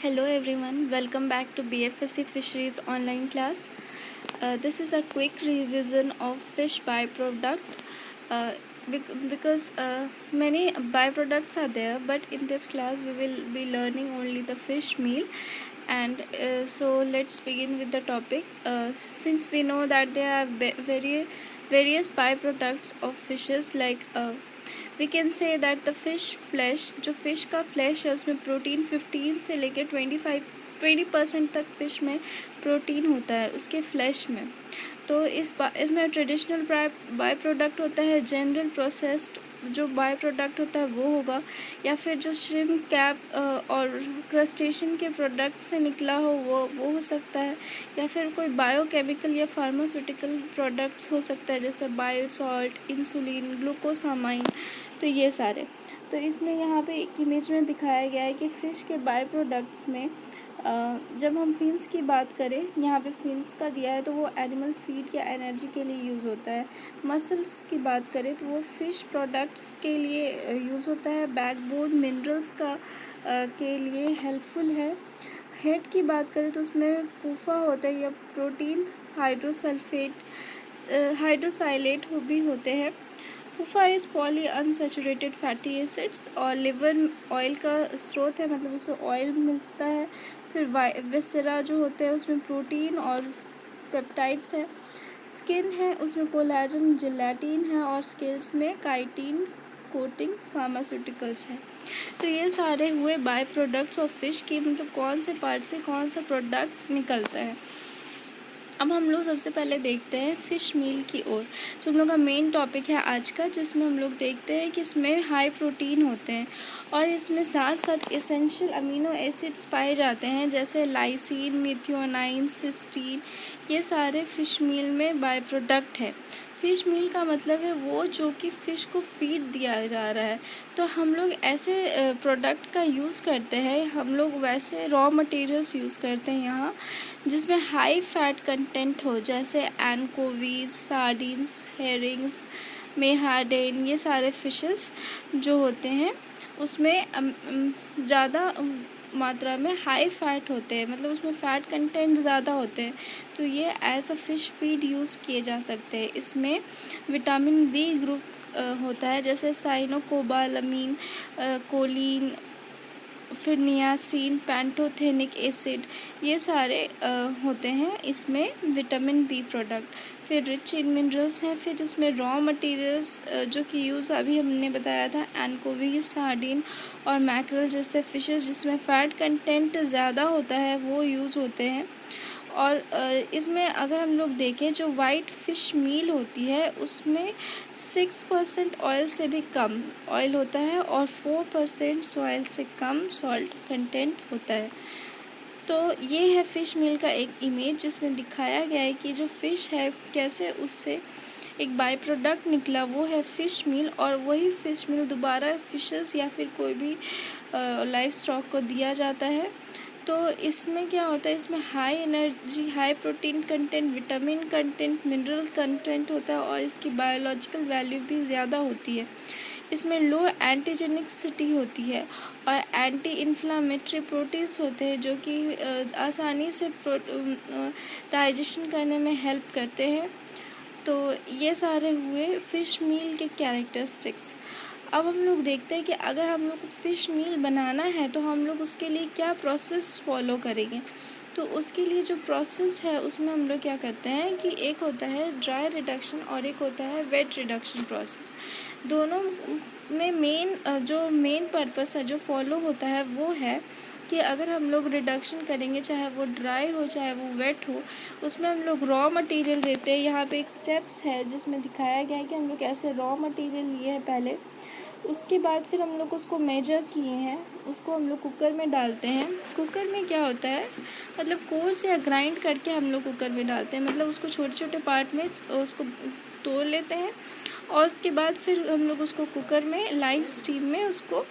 Hello everyone, welcome back to BFSC Fisheries online class. This is a quick revision of fish byproduct uh, because many byproducts are there, but in this class we will be learning only the fish meal. And so let's begin with the topic. Since we know that there are various byproducts of fishes, like we can say that the fish flesh, जो fish का flesh है उसमें protein 15 से लेकर 20% तक fish में protein होता है उसके फ्लैश में। तो इसमें ट्रेडिशनल बाय प्रोडक्ट होता है, जनरल प्रोसेस्ड जो बाय प्रोडक्ट होता है वो होगा, या फिर जो श्रिम्प कैप और क्रस्टेशन के प्रोडक्ट से निकला हो वो हो सकता है, या फिर कोई बायोकेमिकल या फार्मास्यूटिकल प्रोडक्ट्स हो सकता है जैसे बायो सॉल्ट, इंसुलिन, ग्लूकोसामाइन। तो ये सारे, तो इसमें यहाँ पे एक इमेज में दिखाया गया है कि फ़िश के बाय प्रोडक्ट्स में जब हम फिन्स की बात करें, यहाँ पे फिन्स का दिया है तो वो एनिमल फीड या एनर्जी के लिए यूज़ होता है। मसल्स की बात करें तो वो फिश प्रोडक्ट्स के लिए यूज़ होता है। बैकबोन मिनरल्स का के लिए हेल्पफुल है। हेड की बात करें तो उसमें पूफा होता है या प्रोटीन हाइड्रोसाइलेट भी होते हैं। PUFA is poly unsaturated fatty acids और लिवर ऑयल का स्रोत है, मतलब उससे ऑयल मिलता है। फिर विसेरा जो होते हैं उसमें प्रोटीन और पेप्टाइड्स है। स्किन है उसमें कोलेजन, जिलेटिन है, और स्केल्स में काइटिन, कोटिंग्स, फार्मास्यूटिकल्स है। तो ये सारे हुए बाय प्रोडक्ट्स ऑफ फिश की, मतलब कौन से पार्ट से कौन सा प्रोडक्ट निकलता है। अब हम लोग सबसे पहले देखते हैं फ़िश मील की ओर, जो हम लोग का मेन टॉपिक है आज का, जिसमें हम लोग देखते हैं कि इसमें हाई प्रोटीन होते हैं और इसमें साथ साथ एसेंशियल अमीनो एसिड्स पाए जाते हैं जैसे लाइसिन, मिथ्योनाइन, सिस्टीन। ये सारे फ़िश मील में बाय प्रोडक्ट है। फ़िश मील का मतलब है वो जो कि फ़िश को फीड दिया जा रहा है। तो हम लोग ऐसे प्रोडक्ट का यूज़ करते हैं, हम लोग वैसे रॉ मटेरियल्स यूज़ करते हैं यहाँ जिसमें हाई फैट कंटेंट हो, जैसे एनकोवीज, सार्डिन्स, हेरिंग्स, मेहाडेन। ये सारे फिशेस जो होते हैं उसमें ज़्यादा मात्रा में हाई फैट होते हैं, मतलब उसमें फ़ैट कंटेंट ज़्यादा होते हैं। तो ये as a fish feed use किए जा सकते हैं। इसमें विटामिन बी ग्रुप होता है जैसे साइनोकोबालामीन, कोलिन, फिर नियासिन, पैंटोथेनिक एसिड। ये सारे होते हैं इसमें विटामिन बी प्रोडक्ट। फिर रिच इन मिनरल्स हैं। फिर इसमें रॉ मटेरियल्स जो कि यूज़ अभी हमने बताया था, एनकोवीज, सार्डिन और मैकरल जैसे फिशेस जिसमें फ़ैट कंटेंट ज़्यादा होता है वो यूज़ होते हैं। और इसमें अगर हम लोग देखें जो वाइट फ़िश मील होती है उसमें 6% ऑयल से भी कम ऑयल होता है और 4% सॉइल से कम सॉल्ट कंटेंट होता है। तो ये है फ़िश मील का एक इमेज जिसमें दिखाया गया है कि जो फ़िश है कैसे उससे एक बाय प्रोडक्ट निकला, वो है फ़िश मील, और वही फ़िश मील दोबारा फिशेस या फिर कोई भी लाइफ स्टॉक को दिया जाता है। तो इसमें क्या होता है, इसमें high energy, high protein content, vitamin content, mineral content होता है और इसकी बायोलॉजिकल वैल्यू भी ज़्यादा होती है। इसमें लो एंटीजेनिसिटी होती है और एंटी इन्फ्लामेटरी प्रोटीन्स होते हैं जो कि आसानी से डाइजेशन करने में हेल्प करते हैं। तो ये सारे हुए फ़िश मील के कैरेक्टरिस्टिक्स। अब हम लोग देखते हैं कि अगर हम लोग को फ़िश मील बनाना है तो हम लोग उसके लिए क्या प्रोसेस फॉलो करेंगे। तो उसके लिए जो प्रोसेस है उसमें हम लोग क्या करते हैं कि एक होता है ड्राई रिडक्शन और एक होता है वेट रिडक्शन प्रोसेस। दोनों में जो मेन पर्पस है जो फॉलो होता है वो है कि अगर हम लोग रिडक्शन करेंगे, चाहे वो ड्राई हो चाहे वो वेट हो, उसमें हम लोग रॉ मटेरियल लेते हैं। यहाँ पे एक स्टेप्स है जिसमें दिखाया गया है कि हम लोग कैसे रॉ मटेरियल लिए हैं पहले, उसके बाद फिर हम लोग उसको मेजर किए हैं, उसको हम लोग कुकर में डालते हैं। कुकर में क्या होता है, मतलब कोर्स या ग्राइंड करके हम लोग कुकर में डालते हैं, मतलब उसको छोटे छोटे पार्ट में उसको तोड़ लेते हैं और उसके बाद फिर हम लोग उसको कुकर में लाइव स्टीम में उसको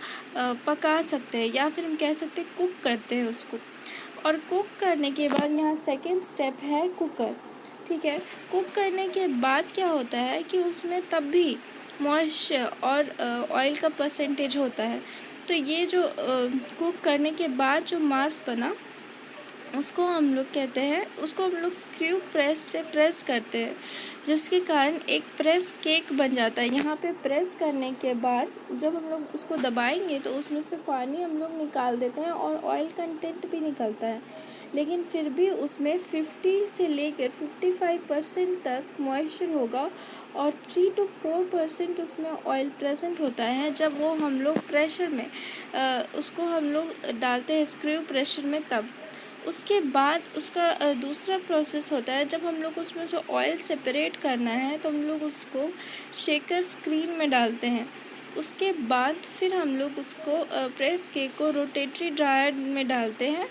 पका सकते हैं, या फिर हम कह सकते हैं कुक करते हैं उसको। और कुक करने के बाद यहाँ सेकेंड स्टेप है कुकर, ठीक है। कुक करने के बाद क्या होता है कि उसमें तब भी मॉइस्चर और ऑयल का परसेंटेज होता है। तो ये जो कुक करने के बाद जो मास बना, उसको हम लोग कहते हैं, उसको हम लोग स्क्रू प्रेस से प्रेस करते हैं, जिसके कारण एक प्रेस केक बन जाता है। यहाँ पे प्रेस करने के बाद जब हम लोग उसको दबाएंगे तो उसमें से पानी हम लोग निकाल देते हैं और ऑयल कंटेंट भी निकलता है, लेकिन फिर भी उसमें 50 से लेकर 55% तक मॉइस्चर होगा और 3 to 4% उसमें ऑयल प्रेजेंट होता है। जब वो हम लोग प्रेशर में उसको हम लोग डालते हैं स्क्रू प्रेशर में, तब उसके बाद उसका दूसरा प्रोसेस होता है। जब हम लोग उसमें से ऑयल सेपरेट करना है तो हम लोग उसको शेकर स्क्रीन में डालते हैं। उसके बाद फिर हम लोग उसको प्रेस केक को रोटेटरी ड्रायर में डालते हैं,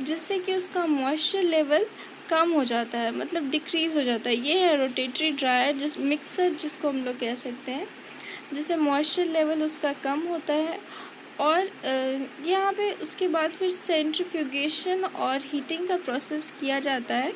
जिससे कि उसका मॉइस्चर लेवल कम हो जाता है, मतलब डिक्रीज़ हो जाता है। ये है रोटेटरी ड्रायर, जिस मिक्सर जिसको हम लोग कह सकते हैं, जिससे मॉइस्चर लेवल उसका कम होता है। और यहाँ पे उसके बाद फिर सेंट्रीफ्यूगेशन और हीटिंग का प्रोसेस किया जाता है,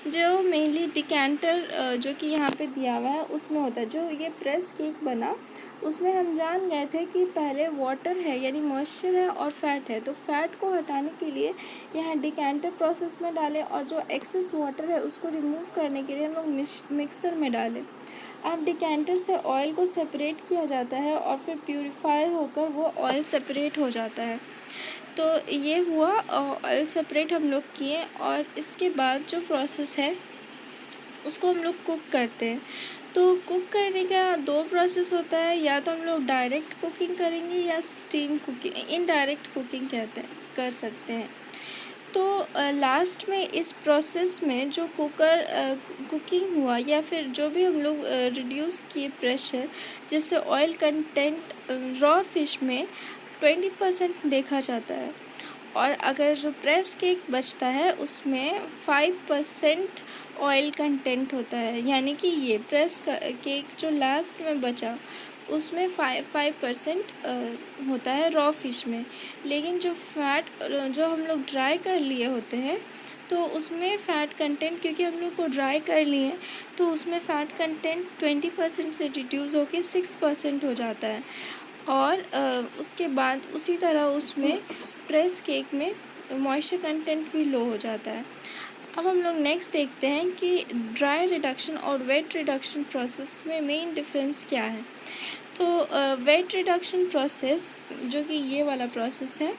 जो मेनली डिकैंटर जो कि यहाँ पे दिया हुआ है उसमें होता है। जो ये प्रेस केक बना उसमें हम जान गए थे कि पहले वाटर है यानी मॉइस्चर है और फैट है, तो फैट को हटाने के लिए यहाँ डिकैंटर प्रोसेस में डालें और जो एक्सेस वाटर है उसको रिमूव करने के लिए हम लोग मिक्सर में डालें। अब डिकैंटर से ऑयल को सेपरेट किया जाता है और फिर प्यूरिफाई होकर वो ऑयल सेपरेट हो जाता है। तो ये हुआ, ऑयल सेपरेट हम लोग किए और इसके बाद जो प्रोसेस है उसको हम लोग कुक करते हैं। तो कुक करने का दो प्रोसेस होता है, या तो हम लोग डायरेक्ट कुकिंग करेंगे या स्टीम कुकिंग, इनडायरेक्ट कुकिंग कहते हैं, कर सकते हैं। तो लास्ट में इस प्रोसेस में जो कुकिंग हुआ या फिर जो भी हम लोग रिड्यूस किए प्रेशर, जिससे ऑयल कंटेंट रॉ फिश में 20% देखा जाता है, और अगर जो प्रेस केक बचता है उसमें 5% ऑयल कंटेंट होता है। यानी कि ये प्रेस केक जो लास्ट में बचा उसमें 5% होता है रॉ फिश में, लेकिन जो फैट जो हम लोग ड्राई कर लिए होते हैं तो उसमें फ़ैट कंटेंट, क्योंकि हम लोग को ड्राई कर लिए तो उसमें फ़ैट कंटेंट 20% से रिड्यूस होकर 6% हो जाता है। और उसके बाद उसी तरह उसमें प्रेस केक में मॉइस्चर कंटेंट भी लो हो जाता है। अब हम लोग नेक्स्ट देखते हैं कि ड्राई रिडक्शन और वेट रिडक्शन प्रोसेस में मेन डिफरेंस क्या है। तो वेट रिडक्शन प्रोसेस जो कि ये वाला प्रोसेस है,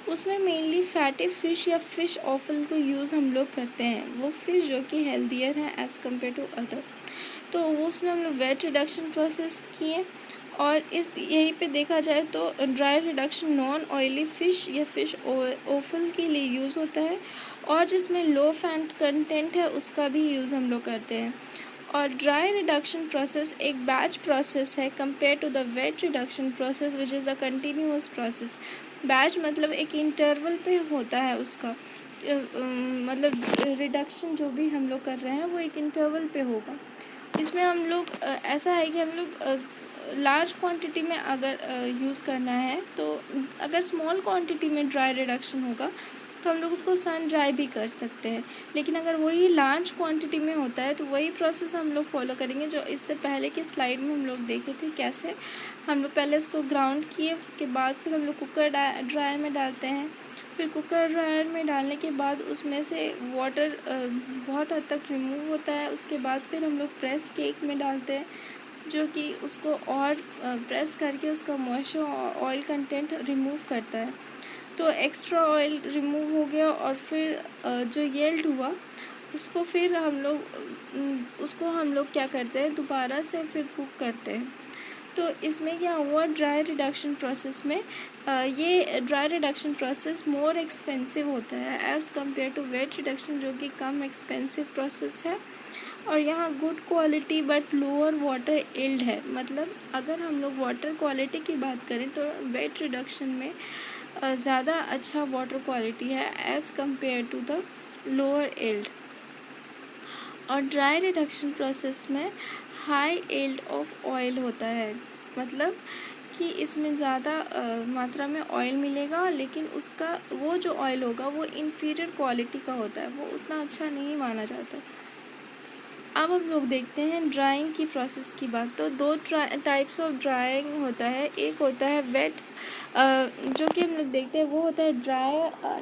उसमें मेनली फैटी फ़िश या फ़िश ऑफल को यूज़ हम लोग करते हैं, वो फ़िश जो कि हेल्दियर है एज़ कम्पेयर टू अदर। तो उसमें हम लोग वेट रिडक्शन प्रोसेस किए, और इस यहीं पे देखा जाए तो dry reduction non oily fish या फ़िश ऑफल के लिए यूज़ होता है, और जिसमें लो फैट कंटेंट है उसका भी यूज़ हम लोग करते हैं। और ड्राई रिडक्शन प्रोसेस एक बैच प्रोसेस है compare to the wet reduction process which is a continuous process. Batch मतलब एक इंटरवल पे होता है उसका, मतलब रिडक्शन जो भी हम लोग कर रहे हैं वो एक इंटरवल पे होगा। इसमें हम लोग ऐसा है कि हम लोग लार्ज क्वांटिटी में अगर यूज़ करना है, तो अगर स्मॉल क्वांटिटी में ड्राई रिडक्शन होगा तो हम लोग उसको सन ड्राई भी कर सकते हैं, लेकिन अगर वही लार्ज क्वांटिटी में होता है तो वही प्रोसेस हम लोग फॉलो करेंगे जो इससे पहले की स्लाइड में हम लोग देखे थे। कैसे हम लोग पहले उसको ग्राउंड किए, उसके बाद फिर हम लोग कुकर ड्रायर में डालते हैं, फिर कुकर ड्रायर में डालने के बाद उसमें से वाटर बहुत हद तक रिमूव होता है। उसके बाद फिर हम लोग प्रेस केक में डालते हैं, जो कि उसको और प्रेस करके उसका मॉइस्चर और ऑयल कंटेंट रिमूव करता है। तो एक्स्ट्रा ऑयल रिमूव हो गया, और फिर जो येल्ड हुआ उसको फिर उसको हम लोग क्या करते हैं, दोबारा से फिर कुक करते हैं। तो इसमें क्या हुआ, ड्राई रिडक्शन प्रोसेस में ये dry reduction process more expensive होता है as compare to wet reduction, जो कि कम एक्सपेंसिव प्रोसेस है। और यहाँ good quality but lower water yield है। मतलब अगर हम लोग वाटर क्वालिटी की बात करें तो वेट रिडक्शन में ज़्यादा अच्छा वाटर क्वालिटी है as compare to the lower yield. और ड्राई रिडक्शन प्रोसेस में हाई यील्ड ऑफ ऑयल होता है, मतलब कि इसमें ज़्यादा मात्रा में ऑयल मिलेगा, लेकिन उसका वो जो ऑयल होगा वो इन्फीरियर क्वालिटी का होता है, वो उतना अच्छा नहीं माना जाता। अब हम लोग देखते हैं ड्राइंग की प्रोसेस की बात। तो दो टाइप्स ऑफ ड्राइंग होता है। एक होता है वेट, जो कि हम लोग देखते हैं वो होता है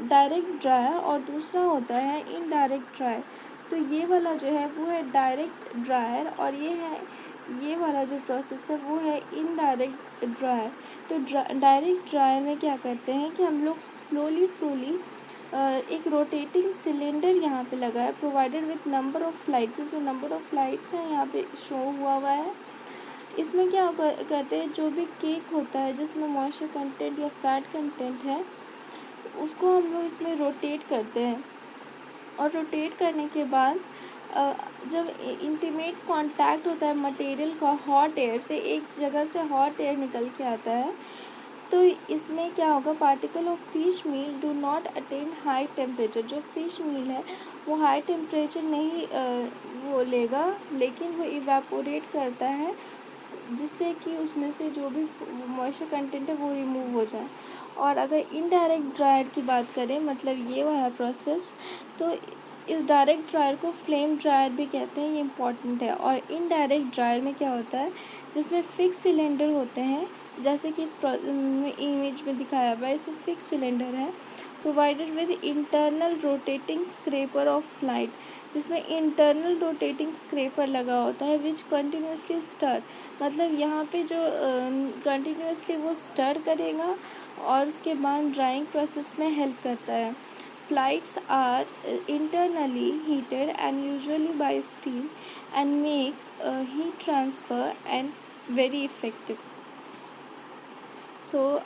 डायरेक्ट ड्रायर, और दूसरा होता है इनडायरेक्ट ड्रायर। तो ये वाला जो है वो है डायरेक्ट ड्रायर, और ये वाला जो प्रोसेस है वो है इनडायरेक्ट ड्रायर। तो डायरेक्ट ड्रायर में क्या करते हैं कि हम लोग स्लोली एक रोटेटिंग सिलेंडर यहाँ पे लगा है, provided with number of flights. इसमें नंबर ऑफ फ्लाइट्स हैं यहाँ पे शो हुआ है। इसमें क्या करते हैं, जो भी केक होता है जिसमें मॉइस्चर कंटेंट या फैट कंटेंट है, उसको हम लोग इसमें रोटेट करते हैं। और रोटेट करने के बाद जब इंटीमेट कांटेक्ट होता है मटेरियल का हॉट एयर से, एक जगह से हॉट एयर निकल के आता है, तो इसमें क्या होगा, particle of fish meal do not attain high temperature. जो फिश मील है वो हाई टेम्परेचर नहीं वो लेगा, लेकिन वो इवेपोरेट करता है, जिससे कि उसमें से जो भी मॉइस्चर कंटेंट है वो रिमूव हो जाए। और अगर इनडायरेक्ट ड्रायर की बात करें, मतलब ये वाला प्रोसेस, तो इस डायरेक्ट ड्रायर को फ्लेम ड्रायर भी कहते हैं, ये इम्पॉर्टेंट है। और इनडायरेक्ट ड्रायर में क्या होता है, जिसमें फिक्स सिलेंडर होते हैं, जैसे कि इस इमेज में दिखाया हुआ है, इसमें फिक्स सिलेंडर है, provided with internal rotating scraper of light, जिसमें इंटरनल रोटेटिंग स्क्रेपर लगा होता है, विच कंटिन्यूसली स्टर, मतलब यहाँ पे जो कंटिन्यूसली वो स्टर करेगा और उसके बाद ड्राइंग प्रोसेस में हेल्प करता है। Flights are internally heated and usually by steam and make heat transfer and very effective.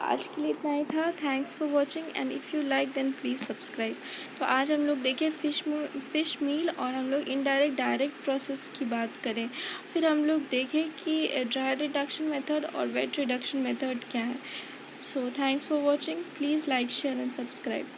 आज के लिए इतना ही था। Thanks for watching, and if you like then please subscribe. तो आज हम लोग देखें फ़िश मील, और हम लोग इनडायरेक्ट डायरेक्ट प्रोसेस की बात करें। फिर हम लोग देखें कि ड्राई रिडक्शन मेथड और वेट रिडक्शन मेथड क्या है। Thanks for watching, please like share and subscribe.